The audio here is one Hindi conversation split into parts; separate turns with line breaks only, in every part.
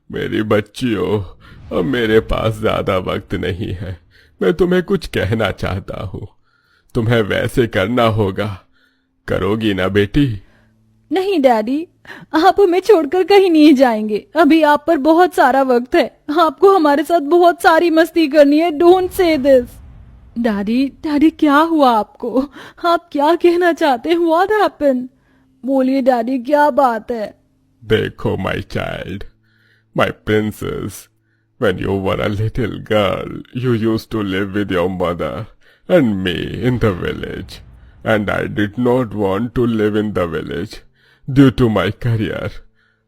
मेरी बच्चियों, अब मेरे पास ज्यादा वक्त नहीं है। मैं तुम्हें कुछ कहना चाहता हूँ। तुम्हें वैसे करना होगा। करोगी ना बेटी?
नहीं डैडी, आप हमें छोड़कर कहीं नहीं जाएंगे। अभी आप पर बहुत सारा वक्त है। आपको हमारे साथ बहुत सारी मस्ती करनी है। Don't say this. Daddy, daddy क्या हुआ आपको? आप क्या कहना चाहते हैं? What happened? बोलिए डैडी, क्या बात है?
देखो my child, my princess, when you were a little girl, you used to live with your mother and me in the village, and I did not want to live in the village. Due to my career,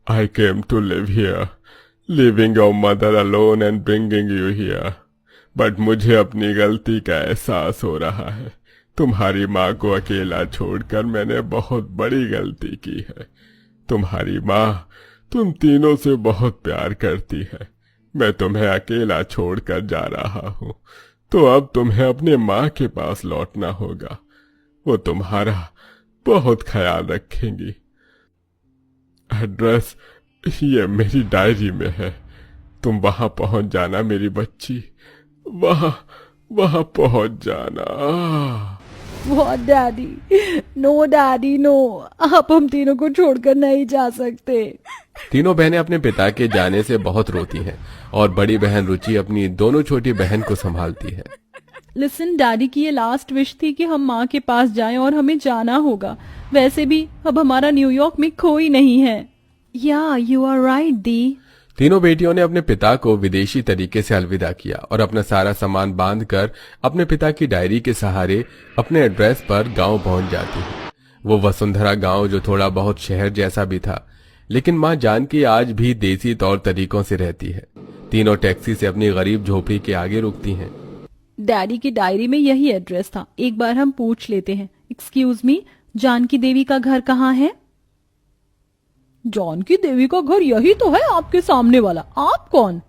I came to live here, leaving your mother alone and bringing you here. But मुझे अपनी गलती का एहसास हो रहा है। तुम्हारी माँ को अकेला छोड़कर मैंने बहुत बड़ी गलती की है। तुम्हारी माँ तुम तीनों से बहुत प्यार करती है। मैं तुम्हें अकेला छोड़कर जा रहा हूँ, तो अब तुम्हें अपने माँ के पास लौटना होगा। वो तुम्हारा बहुत ख्याल रखेंगी। एड्रेस ये मेरी डायरी में है। तुम वहां पहुंच जाना मेरी बच्ची। वहां पहुंच जाना।
What daddy? No daddy no, आप हम तीनों को छोड़कर नहीं जा सकते।
तीनों बहनें अपने पिता के जाने से बहुत रोती हैं और बड़ी बहन रुचि अपनी दोनों छोटी बहन को संभालती है।
लिसन, डैडी की ये लास्ट विश थी कि हम माँ के पास जाएं और हमें जाना होगा। वैसे भी अब हमारा न्यूयॉर्क में कोई नहीं है। या यू आर राइट दी।
तीनों बेटियों ने अपने पिता को विदेशी तरीके से अलविदा किया और अपना सारा सामान बांधकर अपने पिता की डायरी के सहारे अपने एड्रेस पर गांव पहुंच जाती है। वो वसुंधरा गांव जो थोड़ा बहुत शहर जैसा भी था, लेकिन माँ जानकी आज भी देसी तौर तरीकों से रहती है। तीनों टैक्सी से अपनी गरीब झोपड़ी के आगे रुकती हैं।
डैडी की डायरी में यही एड्रेस था। एक बार हम पूछ लेते हैं। एक्सक्यूज मी, जानकी देवी का घर कहाँ है? जानकी देवी का घर यही तो है, आपके सामने वाला। आप कौन?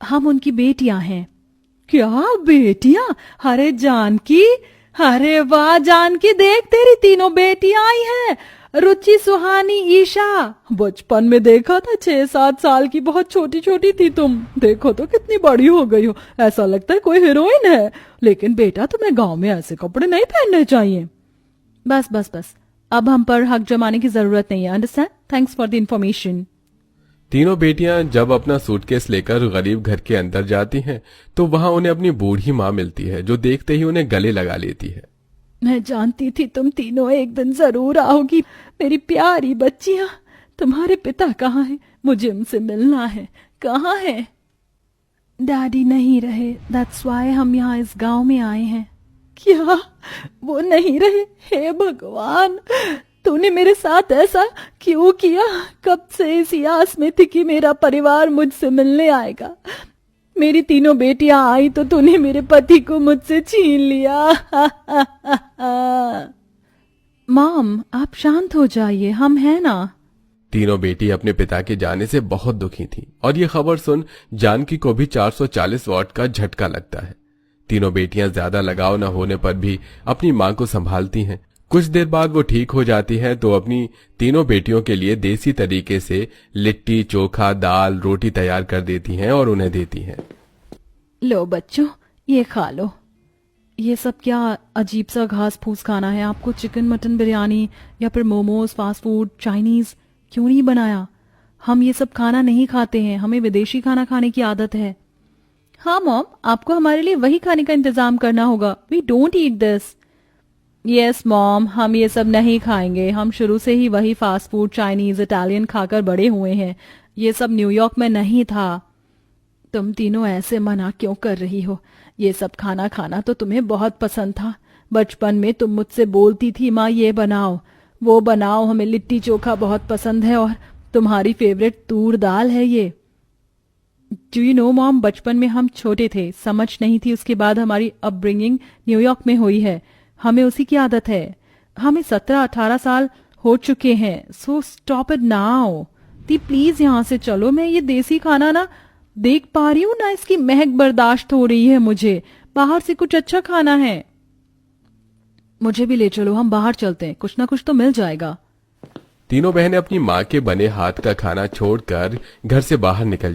हम उनकी बेटियां हैं। क्या बेटियां? अरे जानकी, अरे वाह जानकी, देख तेरी तीनों बेटियां आई हैं। रुचि, सुहानी, ईशा। बचपन में देखा था 6-7 साल की, बहुत छोटी छोटी थी तुम। देखो तो कितनी बड़ी हो गई हो, ऐसा लगता है कोई हीरोइन है। लेकिन बेटा, तुम्हें गांव में ऐसे कपड़े नहीं पहनने चाहिए। बस बस बस, अब हम पर हक जमाने की जरूरत नहीं है। Understand? Thanks for the information.
तीनों बेटियां जब अपना सूटकेस लेकर गरीब घर के अंदर जाती हैं, तो वहां उन्हें अपनी बूढ़ी माँ मिलती है, जो देखते ही उन्हें गले लगा लेती है।
मैं जानती थी तुम तीनों एक दिन जरूर आओगी। मेरी प्यारी बच्चियां, तुम्हारे पिता कहाँ हैं? मुझे उनसे मिलना है। कहाँ है? डैडी नहीं रहे, दैट्स व्हाई हम यहाँ इस गांव में आए हैं। क्या वो नहीं रहे? हे भगवान, तूने मेरे साथ ऐसा क्यों किया? कब से इसी आस में थी कि मेरा परिवार मुझसे मिलने आएगा। मेरी तीनों बेटियां आई तो तूने मेरे पति को मुझसे छीन लिया। मॉम, आप शांत हो जाइए, हम हैं ना।
तीनों बेटी अपने पिता के जाने से बहुत दुखी थी और ये खबर सुन जानकी को भी 440 वॉट का झटका लगता है। तीनों बेटियां ज्यादा लगाव न होने पर भी अपनी माँ को संभालती हैं। कुछ देर बाद वो ठीक हो जाती हैं तो अपनी तीनों बेटियों के लिए देसी तरीके से लिट्टी, चोखा, दाल, रोटी तैयार कर देती हैं और उन्हें देती हैं।
लो बच्चों, ये खा लो। ये सब क्या अजीब सा घास फूस खाना है? आपको चिकन मटन बिरयानी या फिर मोमोज, फास्ट फूड, चाइनीज क्यों नहीं बनाया? हम ये सब खाना नहीं खाते हैं, हमें विदेशी खाना खाने की आदत है। हाँ मॉम, आपको हमारे लिए वही खाने का इंतजाम करना होगा। We don't eat this. Yes mom, हम ये सब नहीं खाएंगे। हम शुरू से ही वही फास्ट फूड, चाइनीज, इटालियन खाकर बड़े हुए हैं। ये सब न्यूयॉर्क में नहीं था। तुम तीनों ऐसे मना क्यों कर रही हो? ये सब खाना खाना तो तुम्हें बहुत पसंद था। बचपन में तुम मुझसे बोलती थी, माँ ये बनाओ, वो बनाओ, हमें लिट्टी चोखा बहुत पसंद है और तुम्हारी फेवरेट तूर दाल है ये। डू यू नो मॉम, बचपन में हम छोटे थे, समझ नहीं थी। उसके बाद हमारी अपब्रिंगिंग न्यूयॉर्क में हुई है, हमें उसी की आदत है। हमें 17-18 साल हो चुके हैं। So stop it now. The please यहाँ से चलो। मैं ये देसी खाना ना देख पा रही हूँ ना, इसकी महक बर्दाश्त हो रही है मुझे। बाहर से कुछ अच्छा खाना है। मुझे भी ले चलो, हम बाहर चलते हैं, कुछ ना कुछ तो मिल जाएगा।
तीनों बहनें अपनी माँ के बने हाथ का खाना छोड़कर घर से बाहर निकल